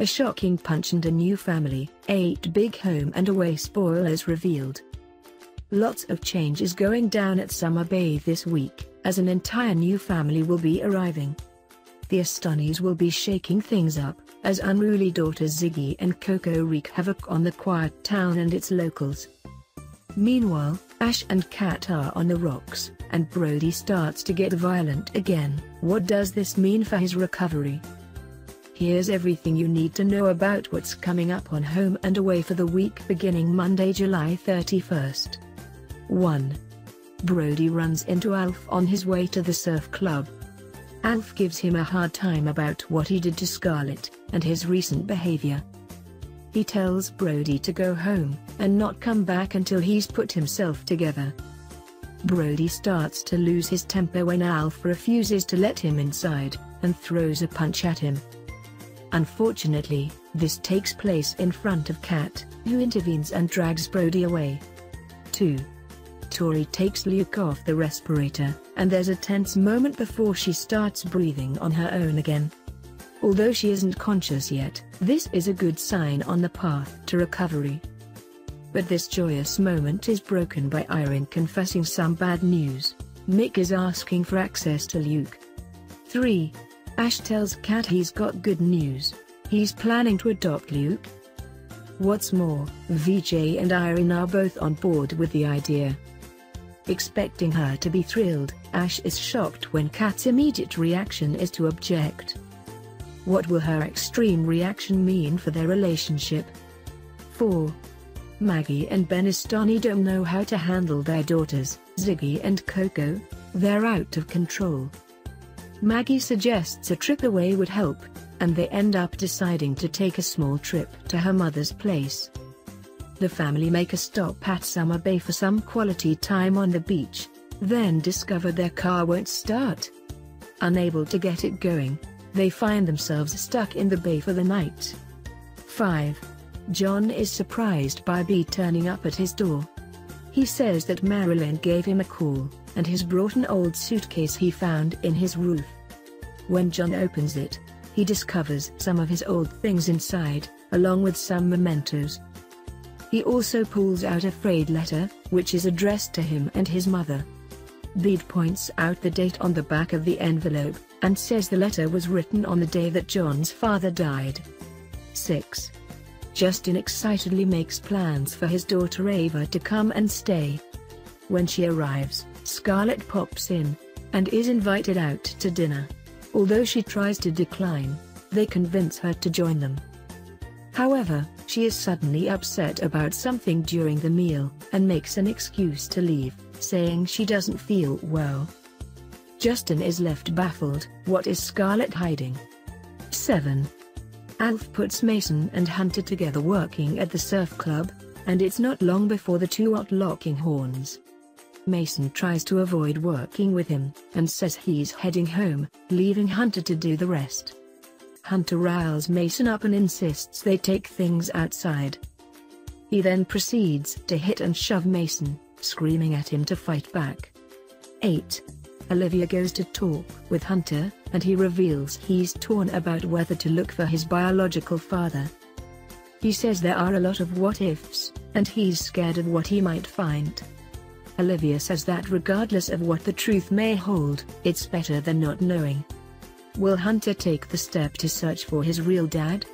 A shocking punch and a new family, 8 big home and away spoilers revealed. Lots of change is going down at Summer Bay this week, as an entire new family will be arriving. The Astonis will be shaking things up, as unruly daughters Ziggy and Coco wreak havoc on the quiet town and its locals. Meanwhile, Ash and Kat are on the rocks, and Brody starts to get violent again. What does this mean for his recovery? Here's everything you need to know about what's coming up on Home and Away for the week beginning Monday, July 31st. 1. Brody runs into Alf on his way to the surf club. Alf gives him a hard time about what he did to Scarlett, and his recent behavior. He tells Brody to go home, and not come back until he's put himself together. Brody starts to lose his temper when Alf refuses to let him inside, and throws a punch at him. Unfortunately, this takes place in front of Kat, who intervenes and drags Brody away. 2. Tori takes Luke off the respirator, and there's a tense moment before she starts breathing on her own again. Although she isn't conscious yet, this is a good sign on the path to recovery. But this joyous moment is broken by Irene confessing some bad news. Mick is asking for access to Luke. 3. Ash tells Kat he's got good news. He's planning to adopt Luke. What's more, VJ and Irene are both on board with the idea. Expecting her to be thrilled, Ash is shocked when Kat's immediate reaction is to object. What will her extreme reaction mean for their relationship? 4. Maggie and Ben Astani don't know how to handle their daughters, Ziggy and Coco. They're out of control. Maggie suggests a trip away would help, and they end up deciding to take a small trip to her mother's place. The family make a stop at Summer Bay for some quality time on the beach, then discover their car won't start. Unable to get it going, they find themselves stuck in the bay for the night. 5. John is surprised by Bea turning up at his door. He says that Marilyn gave him a call, and has brought an old suitcase he found in his roof. When John opens it, he discovers some of his old things inside, along with some mementos. He also pulls out a frayed letter, which is addressed to him and his mother. Bede points out the date on the back of the envelope, and says the letter was written on the day that John's father died. 6. Justin excitedly makes plans for his daughter Ava to come and stay. When she arrives, Scarlett pops in, and is invited out to dinner. Although she tries to decline, they convince her to join them. However, she is suddenly upset about something during the meal, and makes an excuse to leave, saying she doesn't feel well. Justin is left baffled. What is Scarlett hiding? 7. Alf puts Mason and Hunter together working at the surf club, and it's not long before the two are locking horns. Mason tries to avoid working with him, and says he's heading home, leaving Hunter to do the rest. Hunter riles Mason up and insists they take things outside. He then proceeds to hit and shove Mason, screaming at him to fight back. 8. Olivia goes to talk with Hunter, and he reveals he's torn about whether to look for his biological father. He says there are a lot of what-ifs, and he's scared of what he might find. Olivia says that regardless of what the truth may hold, it's better than not knowing. Will Hunter take the step to search for his real dad?